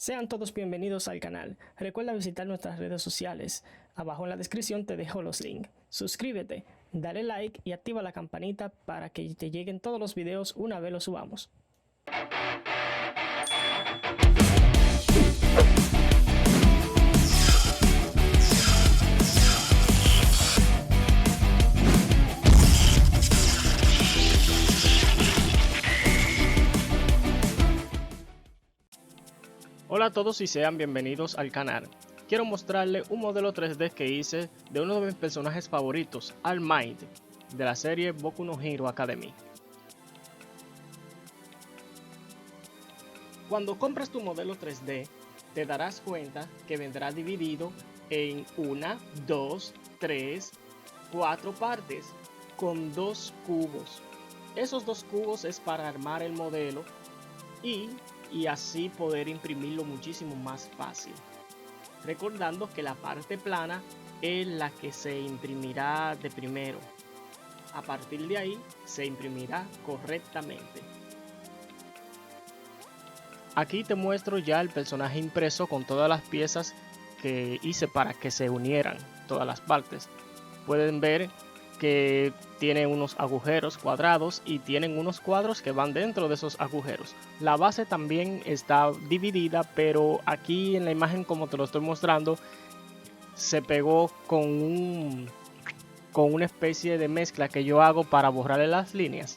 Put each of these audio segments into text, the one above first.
Sean todos bienvenidos al canal. Recuerda visitar nuestras redes sociales. Abajo en la descripción te dejo los links. Suscríbete, dale like y activa la campanita para que te lleguen todos los videos una vez los subamos. Hola a todos y sean bienvenidos al canal. Quiero mostrarles un modelo 3D que hice de uno de mis personajes favoritos, All Might, de la serie Boku no Hero Academy. Cuando compras tu modelo 3D, te darás cuenta que vendrá dividido en 1, 2, 3, 4 partes, con 2 cubos. Esos 2 cubos es para armar el modelo y así poder imprimirlo muchísimo más fácil. Recordando que la parte plana es la que se imprimirá de primero. A partir de ahí se imprimirá correctamente. Aquí te muestro ya el personaje impreso con todas las piezas que hice para que se unieran todas las partes. Pueden ver que tiene unos agujeros cuadrados y tienen unos cuadros que van dentro de esos agujeros. La base también está dividida, pero aquí en la imagen, como te lo estoy mostrando, se pegó con una especie de mezcla que yo hago para borrarle las líneas.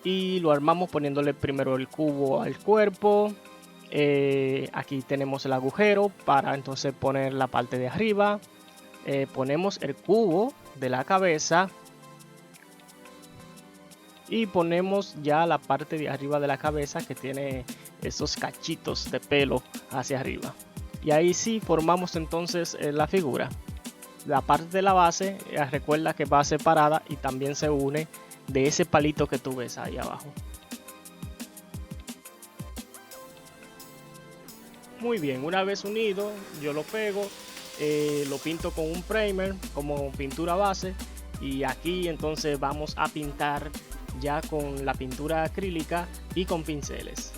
Y lo armamos poniéndole primero el cubo al cuerpo. Aquí tenemos el agujero para entonces poner la parte de arriba. Ponemos el cubo de la cabeza y ponemos ya la parte de arriba de la cabeza que tiene esos cachitos de pelo hacia arriba, y ahí sí formamos entonces la figura. La parte de la base, recuerda que va separada y también se une de ese palito que tú ves ahí abajo. Muy bien, una vez unido yo lo pego, lo pinto con un primer como pintura base, y aquí entonces vamos a pintar ya con la pintura acrílica y con pinceles.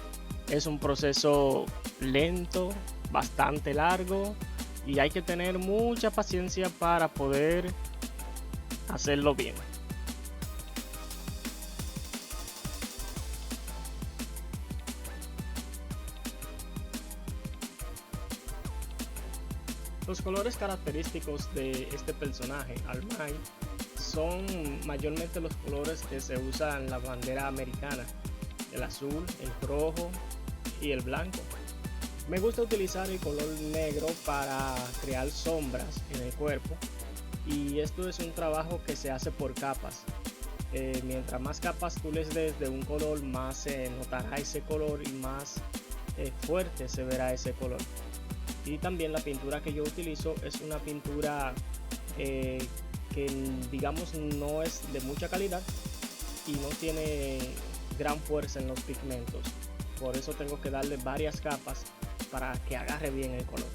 Es un proceso lento, bastante largo, y hay que tener mucha paciencia para poder hacerlo bien. Los colores característicos de este personaje, All Might, son mayormente los colores que se usan en la bandera americana: el azul, el rojo y el blanco. Me gusta utilizar el color negro para crear sombras en el cuerpo, y esto es un trabajo que se hace por capas. Mientras más capas tú les des de un color, más se notará ese color y más fuerte se verá ese color. Y también la pintura que yo utilizo es una pintura que digamos no es de mucha calidad y no tiene gran fuerza en los pigmentos. Por eso tengo que darle varias capas para que agarre bien el color.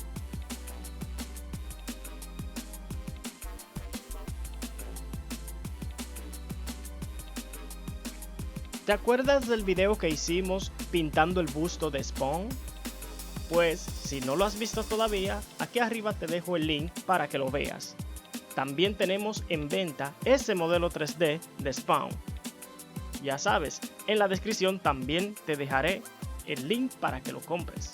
¿Te acuerdas del video que hicimos pintando el busto de Spawn? Pues si no lo has visto todavía, aquí arriba te dejo el link para que lo veas. También tenemos en venta ese modelo 3D de Spawn. Ya sabes, en la descripción también te dejaré el link para que lo compres.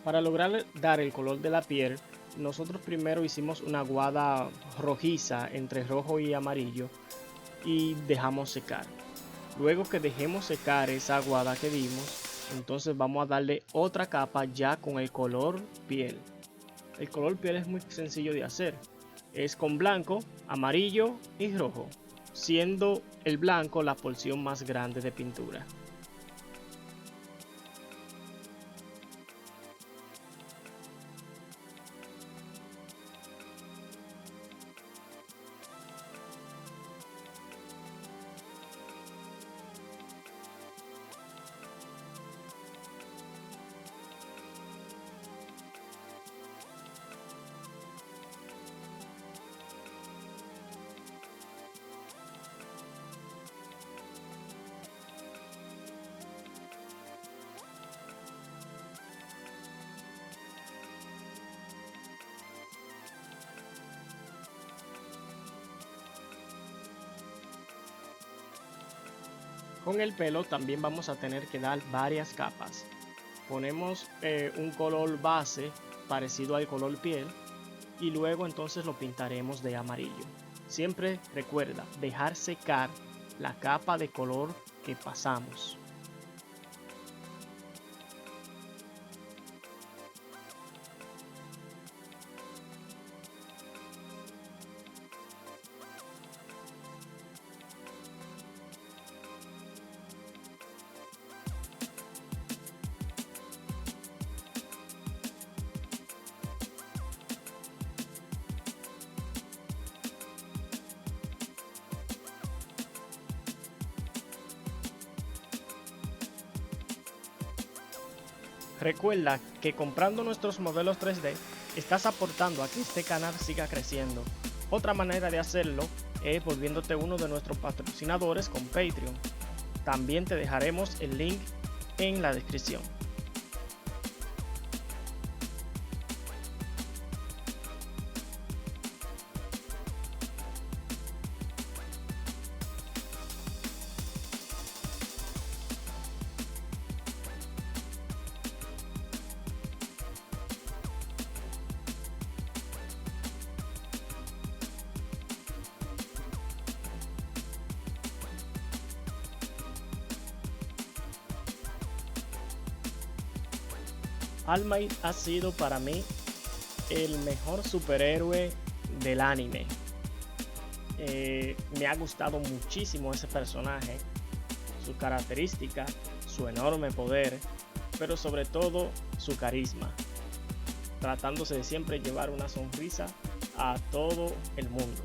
Para lograr dar el color de la piel, nosotros primero hicimos una aguada rojiza entre rojo y amarillo y dejamos secar. Luego que dejemos secar esa aguada que dimos, entonces vamos a darle otra capa ya con el color piel. El color piel es muy sencillo de hacer. Es con blanco, amarillo y rojo, siendo el blanco la porción más grande de pintura. Con el pelo también vamos a tener que dar varias capas. Ponemos un color base parecido al color piel y luego entonces lo pintaremos de amarillo. Siempre recuerda dejar secar la capa de color que pasamos. Recuerda que comprando nuestros modelos 3D estás aportando a que este canal siga creciendo. Otra manera de hacerlo es volviéndote uno de nuestros patrocinadores con Patreon. También te dejaremos el link en la descripción. All Might ha sido para mí el mejor superhéroe del anime. Me ha gustado muchísimo ese personaje, su característica, su enorme poder, pero sobre todo su carisma, tratándose de siempre llevar una sonrisa a todo el mundo.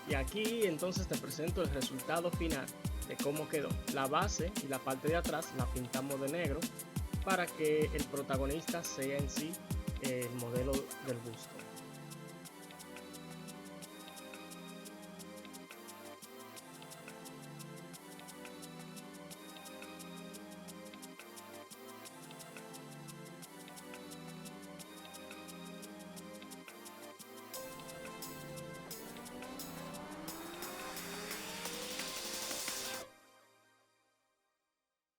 Y aquí entonces te presento el resultado final de cómo quedó. La base y la parte de atrás la pintamos de negro para que el protagonista sea en sí el modelo del busto.